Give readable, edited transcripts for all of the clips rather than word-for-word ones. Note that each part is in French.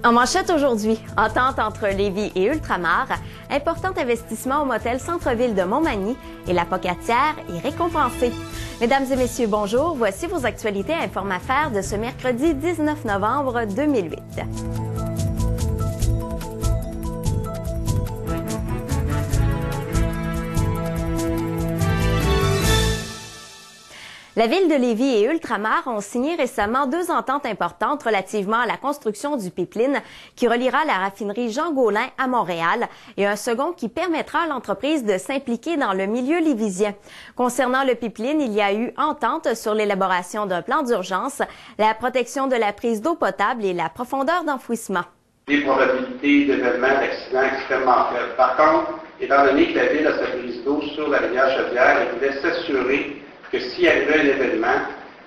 En manchette aujourd'hui, entente entre Lévis et Ultramar, important investissement au motel Centre-Ville de Montmagny et la Pocatière est récompensée. Mesdames et messieurs, bonjour. Voici vos actualités à Inform-Affaires de ce mercredi 19 novembre 2008. La ville de Lévis et Ultramar ont signé récemment deux ententes importantes relativement à la construction du pipeline qui reliera la raffinerie Jean Gaulin à Montréal et un second qui permettra à l'entreprise de s'impliquer dans le milieu lévisien. Concernant le pipeline, il y a eu entente sur l'élaboration d'un plan d'urgence, la protection de la prise d'eau potable et la profondeur d'enfouissement. Des probabilités d'événements d'accidents extrêmement faibles. Par contre, étant donné que la ville a sa prise d'eau sur la rivière Chaudière, elle voulait s'assurer que s'il y avait un événement,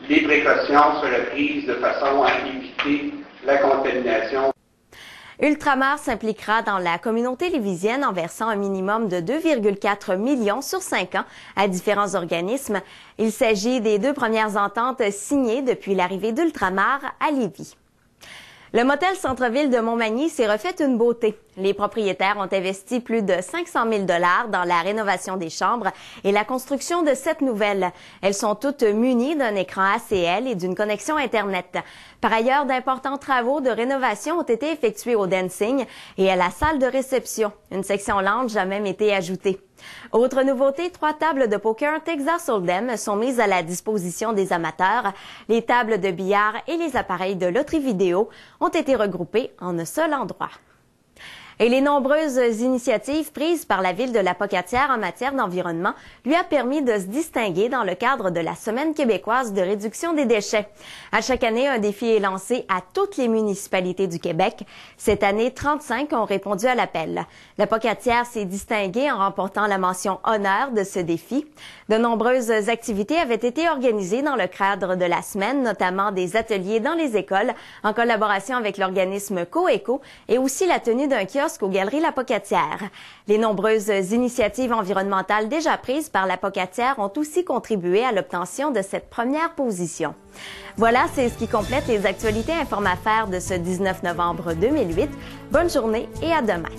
les précautions seraient prises de façon à éviter la contamination. Ultramar s'impliquera dans la communauté lévisienne en versant un minimum de 2,4 millions sur 5 ans à différents organismes. Il s'agit des deux premières ententes signées depuis l'arrivée d'Ultramar à Lévis. Le motel Centre-Ville de Montmagny s'est refait une beauté. Les propriétaires ont investi plus de 500 000 $ dans la rénovation des chambres et la construction de 7 nouvelles. Elles sont toutes munies d'un écran ACL et d'une connexion Internet. Par ailleurs, d'importants travaux de rénovation ont été effectués au dancing et à la salle de réception. Une section lounge a même été ajoutée. Autre nouveauté, 3 tables de poker Texas Hold'em sont mises à la disposition des amateurs. Les tables de billard et les appareils de loterie vidéo ont été regroupés en un seul endroit. Et les nombreuses initiatives prises par la ville de la Pocatière en matière d'environnement lui a permis de se distinguer dans le cadre de la Semaine québécoise de réduction des déchets. À chaque année, un défi est lancé à toutes les municipalités du Québec. Cette année, 35 ont répondu à l'appel. La Pocatière s'est distinguée en remportant la mention honneur de ce défi. De nombreuses activités avaient été organisées dans le cadre de la semaine, notamment des ateliers dans les écoles en collaboration avec l'organisme Coeco et aussi la tenue d'un kiosque aux Galeries La Pocatière. Les nombreuses initiatives environnementales déjà prises par La Pocatière ont aussi contribué à l'obtention de cette première position. Voilà, c'est ce qui complète les actualités Inform-Affaires de ce 19 novembre 2008. Bonne journée et à demain.